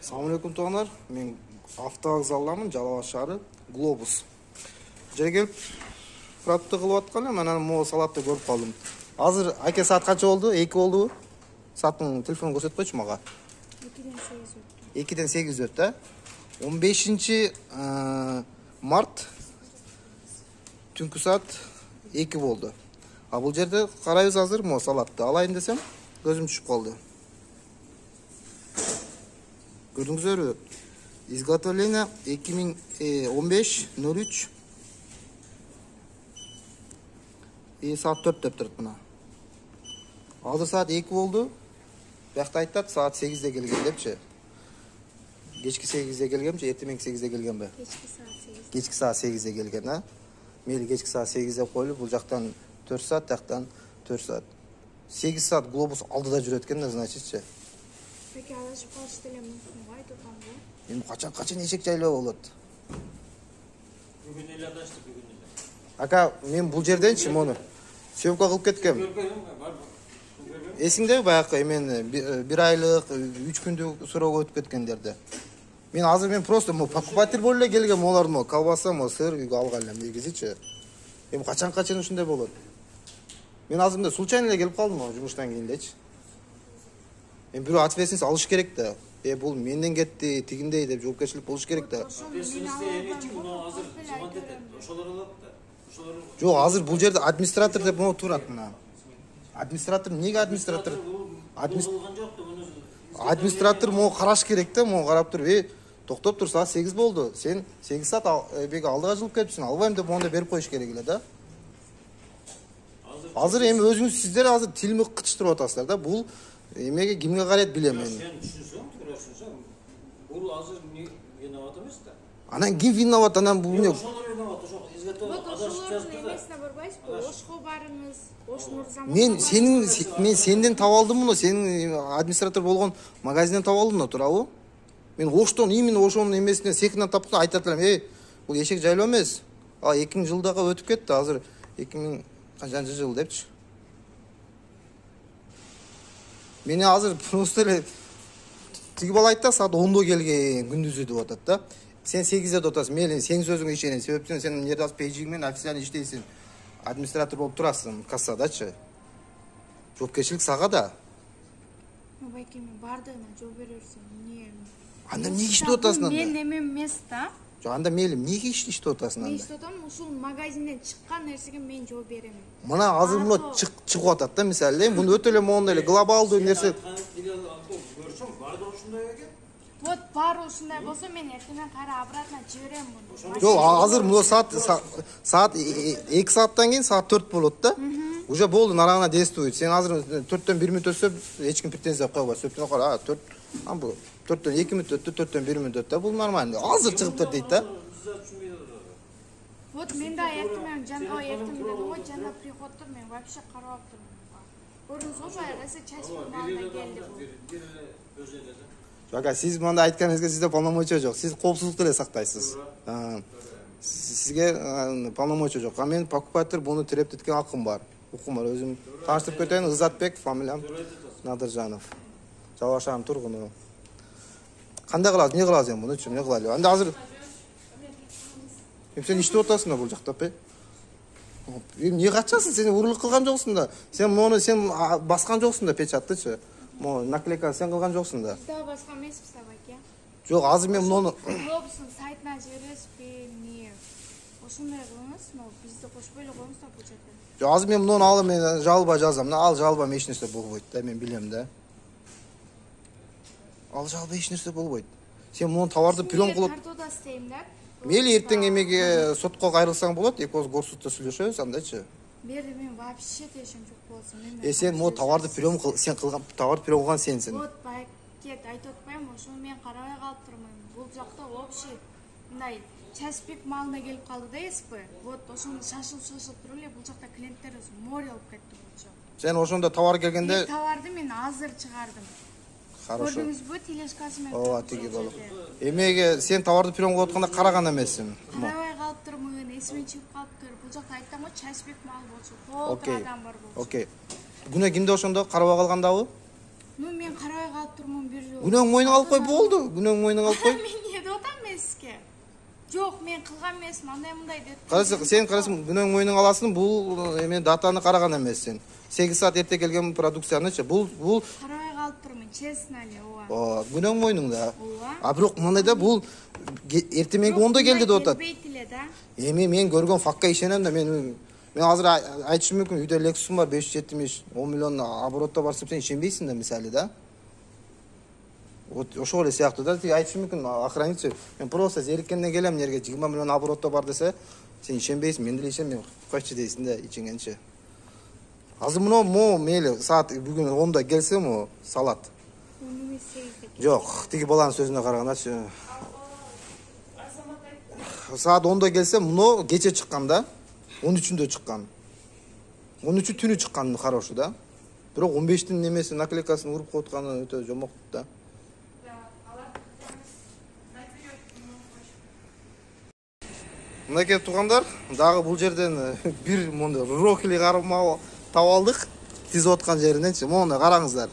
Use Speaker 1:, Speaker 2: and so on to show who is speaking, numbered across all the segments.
Speaker 1: Assalamu alaikum tug'anlar. Men avtovokzaldamын, Жалал-Абад shahri, Globus. Жерге келип пробка кылып аткан, мен аны могу салатты көрүп калдым. Азыр аке саат канча болду? 2 болду. Сааттын телефонун көрсөтүп койчу мага. 2ден 8 өттү. 15 март түнкү саат 2 болду. А бул жерде карайбыз азыр могу салатты алайын десем, көзүм түшүп калды. Көрдүңүздөрбү? Изготовление 2015-03 saat 4 деп тұрды мына. Азыр саат 2 болду. Бияқта айтат саат 8-де келген депчи. Кечки 8-де келгенчи, эртең 8-де келген бе? Кечки саат 8-де келген, а? Мейли кечки саат 8-де коюлуп, бул жактан 4 саат, жактан 4 саат. 8 саат глобус алдыда жүрөт экен, значитчи.
Speaker 2: Peki alışıp kalıştırıyor musun? Vay tutamdı.
Speaker 1: Endi qachon eshik jaylab bo'ladi?
Speaker 3: Bugun neler açtık bugün neler.
Speaker 1: Aka, men bul жерденчи мону съемка кылып кеткем. Эсиңдеби баягы мен 1 айлык, 3 күндүк суроого өтүп кеткендерди. Мен просто покупатель болуп эле келгем, олар колбаса, сыр үйгө алган элем негизичи. Эми качан ушундай болот? Мен азыр мындай случайно эле келип калдым жумуштан кийиндечи. Бирөө ответственность алыш керек да. Бул менден кетти, тигиндей деп жоопкерчилик болуш керек да. Жок, азыр бул жерде администратор деп турат мына. Администратор эмнеге администратор? Администратор караш керек да, карап туруп, токтоп тур, саат 8 болду. Сен 8 саат алдыга жылып кетипсиң, албайм деп монда берип коюш керек эле да. Азыр эми өзүңүз сиздер азыр тилимди кычтырып атасыздар да. Бул эмеге кимге карайт билем мен.
Speaker 3: Сен түшүнсөң, бул азыр виноват эмес да.
Speaker 1: Анан ким виноват? Анан бул эмне?
Speaker 3: Ошолор виноват, ошол изготовление адашып жазды да.
Speaker 2: Эмесине барбайсызбы? Ошко барыңыз.
Speaker 1: Мен сенден таап алдым муну, сенин администратор болгон магазинден таап алдым да, туурабы? Мен Оштон, именно Ошонун эмесинен секинден тапкан айтат элем, бул эшек жайлоо эмес. 2000 жылдагы өтүп кетти, азыр 2000 канчанчы жыл депчи. Мени азыр просто эле тиги бала айтты, саат 10до келген күндүзү деп атат да. Сен 8де отасың, мейли сен сөзүңө ишенем. Себептен сен эмне жазып пейджиң менен официально иштейсиң. Администратор болуп турасың кассадачы. Жоопкерчилик сага да.
Speaker 2: Байке мен бардыгына жооп берерсиң. Эмне?
Speaker 1: Анда эмне иштеп атасың анда?
Speaker 2: Мен эмем эмес да.
Speaker 1: Жок, анда мейли эмнеге иштеп атасың анда?
Speaker 2: Мен иштеп атам, ушул магазинден чыккан нерсеге мен жооп берем.
Speaker 1: Мына азыр муну чыгып атат да, мисалы, муну өтө эле моундай эле глобалдуу нерсе.
Speaker 3: Көрсөң, барды ушундай экен.
Speaker 2: Вот бар ушундай болсо мен эртең кайра обратно жиберем муну.
Speaker 1: Жок, азыр муну саат 2 сааттан кийин саат 4 болот да. Уже болду, нарагына действует. Сен азыр 4төн 1 мүнөт өтсө, эч ким претензия койбойт. Сөптөн кара, 4, бул 4төн 2 мүнөт өттү, 4төн 1 мүнөт өттү. Бул нормально. Азыр чыгыптыр дейт да.
Speaker 2: Вот мен да эртең жанга эртең дедим го, жана приходто мен вообще карап турмун. Көрдүңүз го, баягы чачып маалда келди бул.
Speaker 1: Жок, сиз мында айтканыңызга сизде полномочия жок. Сиз коопсуздукту эле сактайсыз. Сизге полномочия жок. Мен покупатель буну тиреп теткен акым бар. Укум бар. Өзүм тааныштырып кетейин. Ызатбек, фамилиям Надыржанов. Жалал-Абад шаарынын тургуну. Кандай кылабыз? Эмне кылабыз эми мунучу? Эмне кылайлы? Анда азыр сен иштеп атасың да бул жакта, эмне качасың? Сен урурлук кылган жоксуң да. Сен мону баскан жоксуң да печаттычы. Наклейка сен кылган жоксуң да.
Speaker 2: Биз да баскан эмеспиз да, байке.
Speaker 1: Жок, азыр мен муну
Speaker 2: Глобустун сайтына жибересизби? Эмне? Ошондой кылыңыз, бизди кошпой эле коюңуз да бул жерде.
Speaker 1: Жок, азыр мен муну алып мен жалоба жазам. Ал жалоба эч нерсе болбойт да, мен билем да. Ал жалоба эч нерсе болбойт. Сен муну товарды прием кылып
Speaker 2: Картода істейм да.
Speaker 1: Мейли эртең эмеге сотко кайрылсаң болот, экөөбүз горсудта сүйлөшөбүз андайчы.
Speaker 2: Берди мен вообще тешим жок болсун.
Speaker 1: Сен могу товарды прием сен кылган, товар прием кылган сенсиң.
Speaker 2: Вот байке айтып атпаймынбы, ошону мен карабай калып турмун. Бул жакта вообще мындай часпик маалына келип калды да эспи. Вот ошону шашылып туруп эле бул жакта клиенттер море алып кетти болчу.
Speaker 1: Сен ошондо товар келгенде
Speaker 2: товарды мен азыр чыгардым.
Speaker 1: Хорошо.
Speaker 2: Көрдүңүзбү, тележкасы менен.
Speaker 1: Ооба, тиги болуп. Эмеге сен товарды прием кылып атканда караган эмессиң?
Speaker 2: Карабай калып турмун, эсимен чыгып калыптыр. Бул жакта айттым го, часпик маал болчу. Толтур адам бар болчу.
Speaker 1: Окей. Күнөө кимде ошондо карабай калгандабы?
Speaker 2: Ну мен карабай калып турмун бир жолу.
Speaker 1: Күнөөң мойнуңа алып кой болду. Күнөөң мойнуңа алып кой.
Speaker 2: Мен эмне деп атам мен сизге? Жок, мен кылган эмесмин, андай мындай деп.
Speaker 1: Сен карасаң күнөөң мойнуңа аласың. Бул эме датаны караган эмессиң. 8 саат эрте келген продукциянычы. Бул
Speaker 2: Карабай калып турмун, честно эле, ооба.
Speaker 1: күнөөң мойнуңда.
Speaker 2: Ооба.
Speaker 1: А бирок мындай да бул эртеменги 10до келди деп атат.
Speaker 2: Келбейт эле да.
Speaker 1: Эми мен көргөн факка ишенем да мен азыр айтышым мүмкүн. Үйдө Lexus'um бар 570 10 миллион оборотто бар деп сен ишенбейсиң да мисалы да. Вот ошол эле сыяктуу да. Тиги айтышым мүмкүн. Охранница мен просто зериккенден келем жерге 20 миллион оборотто бар десе, сен ишенбейсиң. Мен деле ишенбейм. Койчу дейсиң да ичингенче. Азыр мына мейли саат бүгүн 10до келсе му салат.
Speaker 2: Эми сегизде.
Speaker 1: Жок, тиги баланын сөзүнө карагандачы. Саат 10до келсе, муну кече чыккан да. 13-үндө чыккан. 13-ү түнү чыккан хорошо да. Бирок 15-тин немеси наклейкасын уруп койтканы өтө жомок да. Мынакей туугандар, дагы бул жерден бир мондай рокли карма таап алдык. Тизип аткан жериненчи. Мону караңыздар.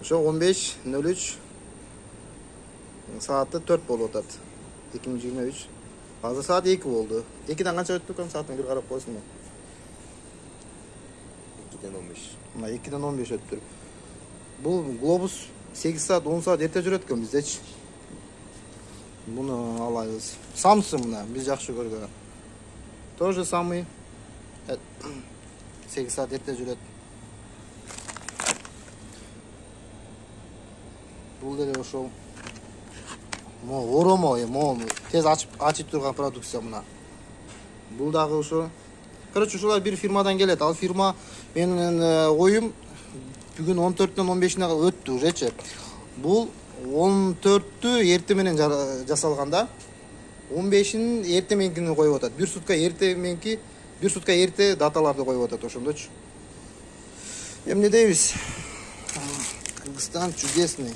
Speaker 1: Ошо 15:03 сааты 4 болуп атат. 2023. Азыр саат 2 болду. 2ден канча өттү экен саатын бир карап койсуңар. 2ден 15. Мына 2ден 15 өттүр. Бул глобус 8 саат 10 саат эрте жүрөт экен биздечи. Буну алайбыз. Самсы мына биз жакшы көргөн. Тоже самый 8 саат эрте жүрөт. Бул деле ошол. Оромо, тез ачып турган продукция мына. Бул дагы ошо. Короче, ушулар бир фирмадан келет. Ал фирма менин оюм бүгүн 14дөн 15-ине өттү ужечи. Бул 14-тү эрте менен жасалган да. 15-ин эрте менкини коюп атат. Бир сутка эрте даталарды коюп атат ошондочу. Эмне дейбиз? Кыргызстан чудесный.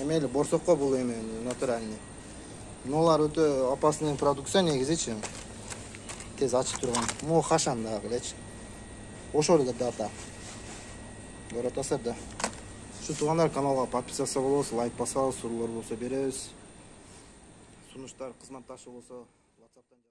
Speaker 1: Эмели борсокко бул эме натуральный. Нолар өтө опасный продукция негизичи. Тез ачып турган. Могу хашан дагы элечи. Ошол эле дата. Көрүп атасыздар да. Ушу туугандар каналга подписаться болобуз, лайк басабыз, суроолор болсо беребиз. Сунуштар кызматташы болсо WhatsApp'tan